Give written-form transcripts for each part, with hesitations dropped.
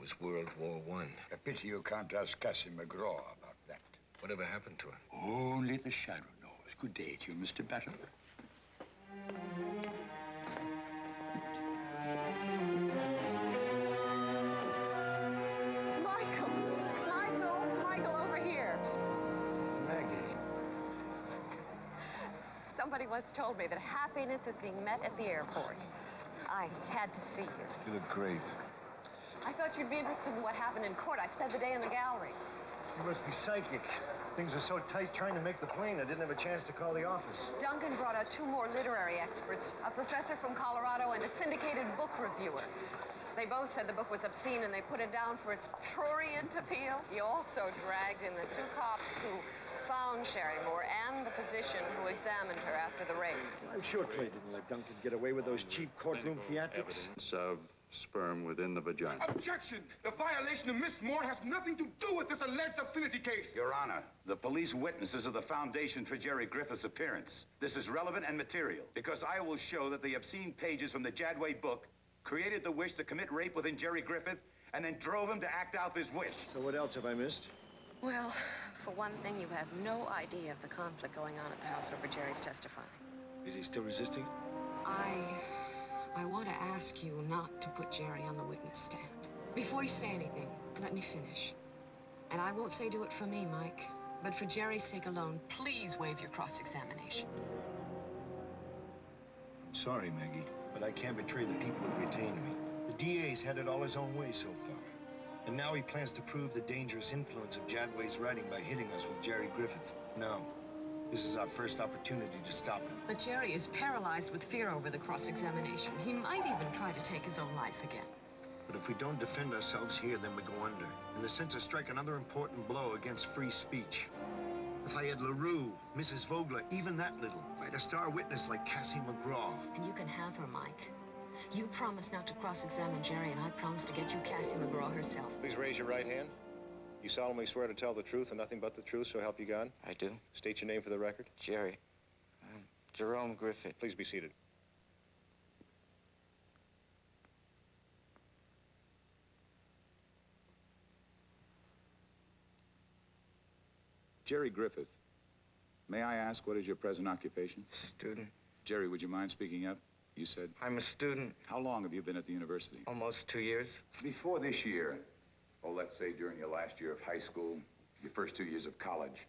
was World War I. A pity you can't ask Cassie McGraw about that. Whatever happened to her? Only the shadow knows. Good day to you, Mr. Battle. Michael, over here. Maggie. Somebody once told me that happiness is being met at the airport. I had to see you. You look great. I thought you'd be interested in what happened in court. I spent the day in the gallery. You must be psychic. Things are so tight trying to make the plane, I didn't have a chance to call the office. Duncan brought out 2 more literary experts, a professor from Colorado and a syndicated book reviewer. They both said the book was obscene, and they put it down for its prurient appeal. He also dragged in the 2 cops who found Sherry Moore and the physician who examined her after the rape. I'm sure Clay didn't let Duncan get away with those cheap courtroom theatrics. Evidence of sperm within the vagina. Objection! The violation of Miss Moore has nothing to do with this alleged obscenity case. Your Honor, the police witnesses are the foundation for Jerry Griffith's appearance. This is relevant and material because I will show that the obscene pages from the Jadway book created the wish to commit rape within Jerry Griffith and then drove him to act out this wish. So what else have I missed? Well, for one thing, you have no idea of the conflict going on at the house over Jerry's testifying. Is he still resisting? I want to ask you not to put Jerry on the witness stand. Before you say anything, let me finish. And I won't say do it for me, Mike, but for Jerry's sake alone, please waive your cross-examination. I'm sorry, Maggie, but I can't betray the people who've retained me. The DA's had it all his own way so far. And now he plans to prove the dangerous influence of Jadway's writing by hitting us with Jerry Griffith. No. This is our first opportunity to stop him. But Jerry is paralyzed with fear over the cross-examination. He might even try to take his own life again. But if we don't defend ourselves here, then we go under. In the sense of strike another important blow against free speech. If I had LaRue, Mrs. Vogler, even that little, I had a star witness like Cassie McGraw. And you can have her, Mike. You promised not to cross-examine Jerry, and I promised to get you Cassie McGraw herself. Please raise your right hand. You solemnly swear to tell the truth and nothing but the truth, so help you God? I do. State your name for the record. Jerry. Jerome Griffith. Please be seated. Jerry Griffith, may I ask what is your present occupation? Student. Jerry, would you mind speaking up? You said? I'm a student. How long have you been at the university? Almost 2 years. Before this year, or let's say during your last year of high school, your first 2 years of college,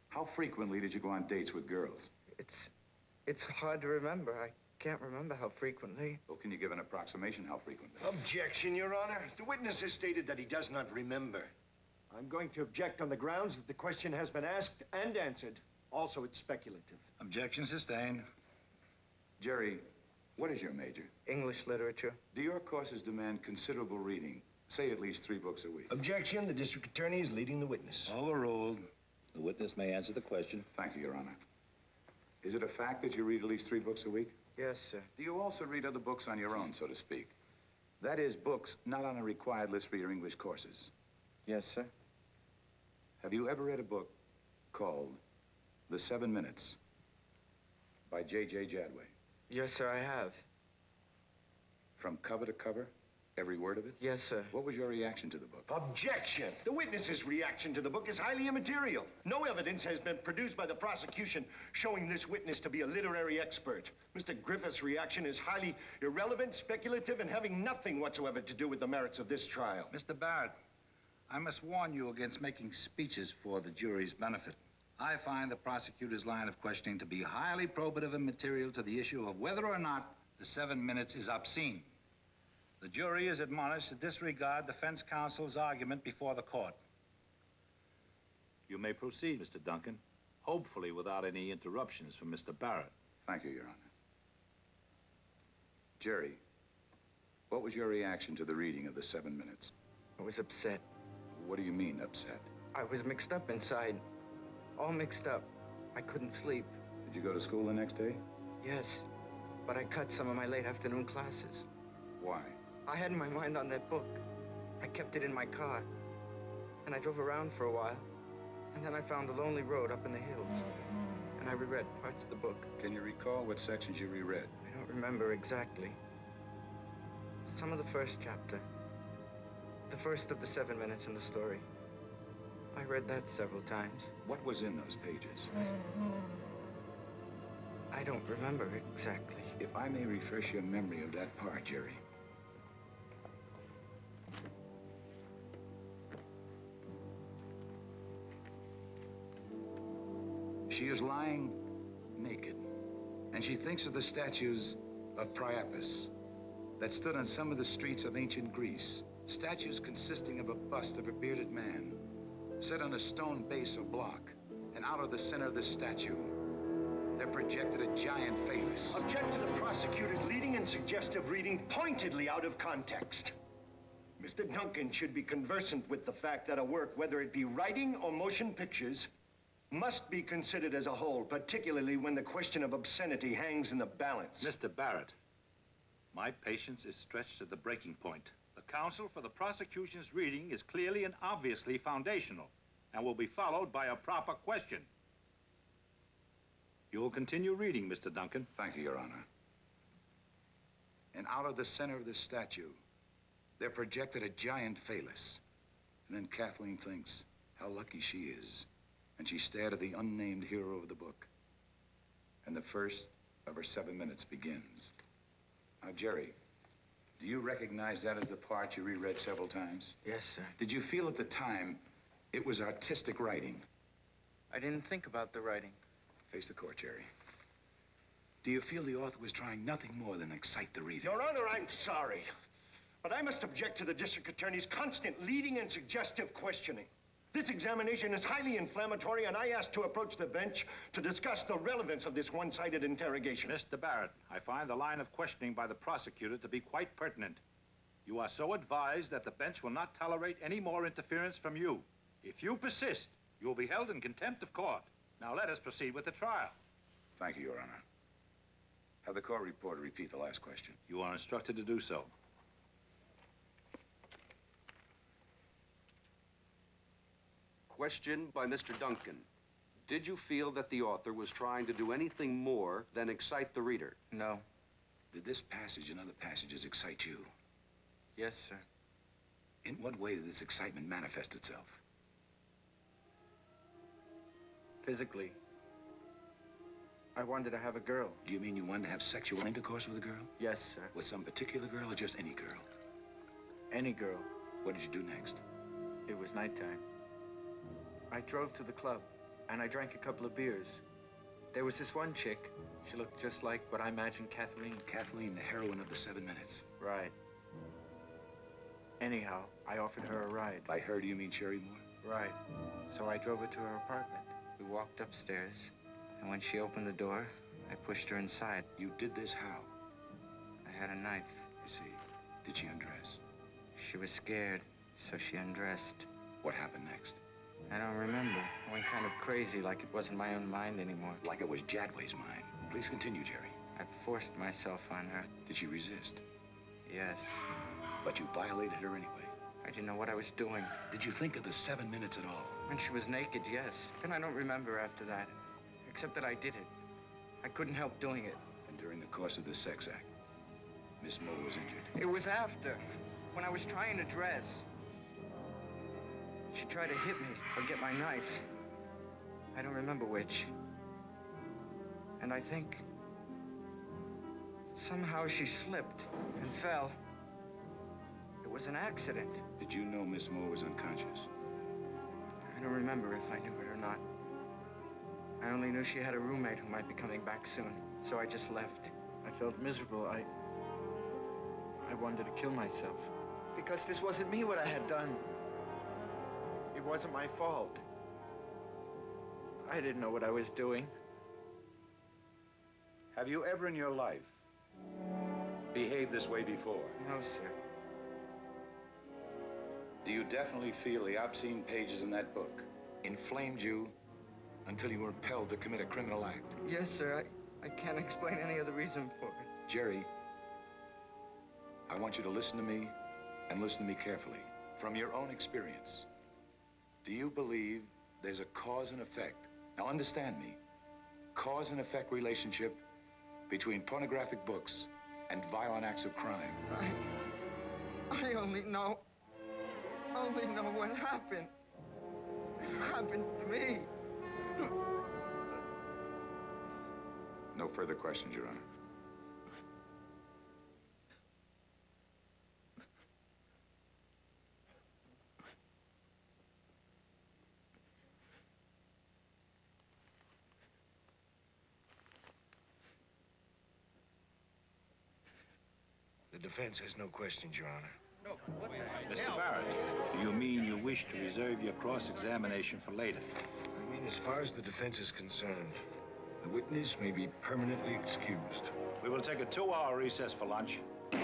how frequently did you go on dates with girls? It's hard to remember. I can't remember how frequently. Well, can you give an approximation how frequently? Objection, Your Honor. The witness has stated that he does not remember. I'm going to object on the grounds that the question has been asked and answered. Also, it's speculative. Objection sustained. Jerry, what is your major? English literature. Do your courses demand considerable reading? Say at least 3 books a week. Objection. The district attorney is leading the witness. Overruled. The witness may answer the question. Thank you, Your Honor. Is it a fact that you read at least 3 books a week? Yes, sir. Do you also read other books on your own, so to speak? That is, books not on a required list for your English courses. Yes, sir. Have you ever read a book called The 7 Minutes by J.J. Jadway? Yes, sir, I have. From cover to cover? Every word of it? Yes, sir. What was your reaction to the book? Objection! The witness's reaction to the book is highly immaterial. No evidence has been produced by the prosecution showing this witness to be a literary expert. Mr. Griffith's reaction is highly irrelevant, speculative, and having nothing whatsoever to do with the merits of this trial. Mr. Barrett, I must warn you against making speeches for the jury's benefit. I find the prosecutor's line of questioning to be highly probative and material to the issue of whether or not the 7 minutes is obscene. The jury is admonished to disregard defense counsel's argument before the court. You may proceed, Mr. Duncan, hopefully without any interruptions from Mr. Barrett. Thank you, Your Honor. Jerry, what was your reaction to the reading of the 7 minutes? I was upset. What do you mean, upset? I was mixed up inside. All mixed up. I couldn't sleep. Did you go to school the next day? Yes, but I cut some of my late afternoon classes. Why? I had my mind on that book. I kept it in my car. And I drove around for a while. And then I found a lonely road up in the hills. And I reread parts of the book. Can you recall what sections you reread? I don't remember exactly. Some of the first chapter. The first of the 7 minutes in the story. I read that several times. What was in those pages? I don't remember exactly. If I may refresh your memory of that part, Jerry. She is lying naked, and she thinks of the statues of Priapus that stood on some of the streets of ancient Greece. Statues consisting of a bust of a bearded man, set on a stone base or block, and out of the center of the statue, there projected a giant phallus. Object to the prosecutor's leading and suggestive reading pointedly out of context. Mr. Duncan should be conversant with the fact that a work, whether it be writing or motion pictures, must be considered as a whole, particularly when the question of obscenity hangs in the balance. Mr. Barrett, my patience is stretched to the breaking point. The counsel for the prosecution's reading is clearly and obviously foundational and will be followed by a proper question. You will continue reading, Mr. Duncan. Thank you, Your Honor. And out of the center of the statue, there projected a giant phallus. And then Kathleen thinks how lucky she is. And she stared at the unnamed hero of the book. And the first of her 7 minutes begins. Now, Jerry, do you recognize that as the part you reread several times? Yes, sir. Did you feel at the time it was artistic writing? I didn't think about the writing. Face the court, Jerry. Do you feel the author was trying nothing more than excite the reader? Your Honor, I'm sorry, but I must object to the district attorney's constant leading and suggestive questioning. This examination is highly inflammatory, and I ask to approach the bench to discuss the relevance of this one-sided interrogation. Mr. Barrett, I find the line of questioning by the prosecutor to be quite pertinent. You are so advised that the bench will not tolerate any more interference from you. If you persist, you will be held in contempt of court. Now let us proceed with the trial. Thank you, Your Honor. Have the court reporter repeat the last question. You are instructed to do so. Question by Mr. Duncan. Did you feel that the author was trying to do anything more than excite the reader? No. Did this passage and other passages excite you? Yes, sir. In what way did this excitement manifest itself? Physically. I wanted to have a girl. Do you mean you wanted to have sexual intercourse with a girl? Yes, sir. With some particular girl or just any girl? Any girl. What did you do next? It was nighttime. I drove to the club, and I drank a couple of beers. There was this one chick. She looked just like what I imagined Kathleen. Kathleen, the heroine of the 7 minutes. Right. Anyhow, I offered her a ride. By her, do you mean Sherry Moore? Right. So I drove her to her apartment. We walked upstairs, and when she opened the door, I pushed her inside. You did this how? I had a knife. I see. Did she undress? She was scared, so she undressed. What happened next? I don't remember. I went kind of crazy, like it wasn't my own mind anymore. Like it was Jadway's mind. Please continue, Jerry. I forced myself on her. Did she resist? Yes. But you violated her anyway. I didn't know what I was doing. Did you think of the 7 minutes at all? When she was naked, yes. Then I don't remember after that, except that I did it. I couldn't help doing it. And during the course of the sex act, Miss Moore was injured. It was after, when I was trying to dress. She tried to hit me or get my knife. I don't remember which. And I think somehow she slipped and fell. It was an accident. Did you know Miss Moore was unconscious? I don't remember if I knew it or not. I only knew she had a roommate who might be coming back soon, so I just left. I felt miserable. I wanted to kill myself. Because this wasn't me what I had done. It wasn't my fault. I didn't know what I was doing. Have you ever in your life behaved this way before? No, sir. Do you definitely feel the obscene pages in that book inflamed you until you were impelled to commit a criminal act? Yes, sir. I can't explain any other reason for it. Jerry, I want you to listen to me and listen to me carefully. From your own experience, do you believe there's a cause and effect? Now understand me. Cause and effect relationship between pornographic books and violent acts of crime. I only know only know what happened. It happened to me. No further questions, Your Honor. The defense has no questions, Your Honor. Mr. Barrett, do you mean you wish to reserve your cross-examination for later? I mean, as far as the defense is concerned, the witness may be permanently excused. We will take a 2-hour recess for lunch. Hey,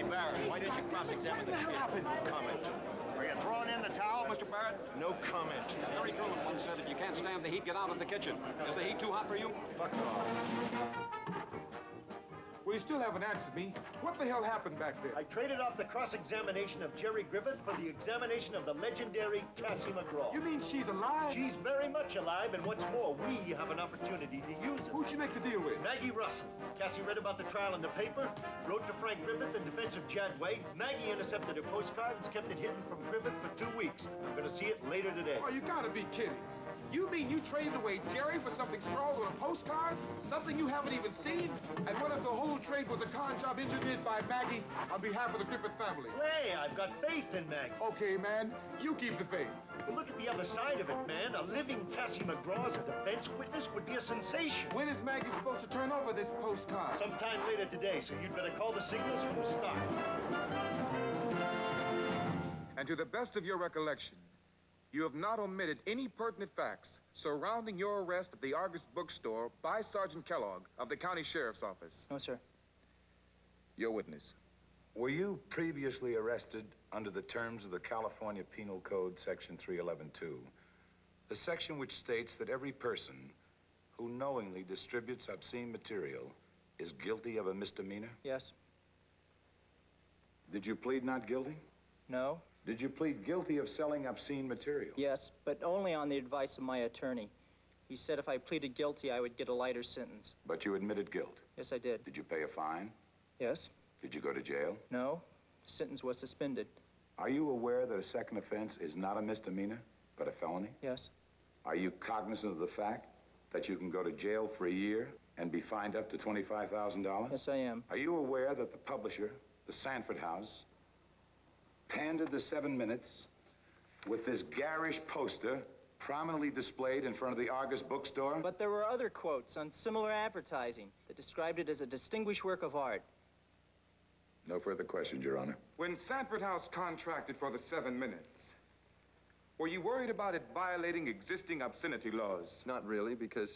Barrett, why did you cross-examine the kid? No comment. Are you throwing in the towel, Mr. Barrett? No comment. Harry Truman once said, if you can't stand the heat, get out of the kitchen. Is the heat too hot for you? Fuck off. Well, you still haven't answered me. What the hell happened back there? I traded off the cross-examination of Jerry Griffith for the examination of the legendary Cassie McGraw. You mean she's alive? She's very much alive, and what's more, we have an opportunity to use her. Who'd you make the deal with? Maggie Russell. Cassie read about the trial in the paper, wrote to Frank Griffith in defense of Jadway. Maggie intercepted her postcard and kept it hidden from Griffith for 2 weeks. I'm going to see it later today. Oh, you gotta be kidding. You mean you traded away Jerry for something scrawled on a postcard? Something you haven't even seen? And what if the whole trade was a con job engineered by Maggie on behalf of the Griffith family? Hey, I've got faith in Maggie. Okay, man. You keep the faith. But look at the other side of it, man. A living Cassie McGraw as a defense witness would be a sensation. When is Maggie supposed to turn over this postcard? Sometime later today, so you'd better call the signals from the start. And to the best of your recollection, you have not omitted any pertinent facts surrounding your arrest at the Argus bookstore by Sergeant Kellogg of the County Sheriff's Office. No, sir. Your witness. Were you previously arrested under the terms of the California Penal Code, Section 311-2, the section which states that every person who knowingly distributes obscene material is guilty of a misdemeanor? Yes. Did you plead not guilty? No. Did you plead guilty of selling obscene material? Yes, but only on the advice of my attorney. He said if I pleaded guilty, I would get a lighter sentence. But you admitted guilt? Yes, I did. Did you pay a fine? Yes. Did you go to jail? No. The sentence was suspended. Are you aware that a second offense is not a misdemeanor, but a felony? Yes. Are you cognizant of the fact that you can go to jail for a year and be fined up to $25,000? Yes, I am. Are you aware that the publisher, the Sanford House, pandered the 7 Minutes with this garish poster prominently displayed in front of the Argus bookstore? But there were other quotes on similar advertising that described it as a distinguished work of art. No further questions, Your Honor. When Sanford House contracted for the 7 Minutes, were you worried about it violating existing obscenity laws? Not really, because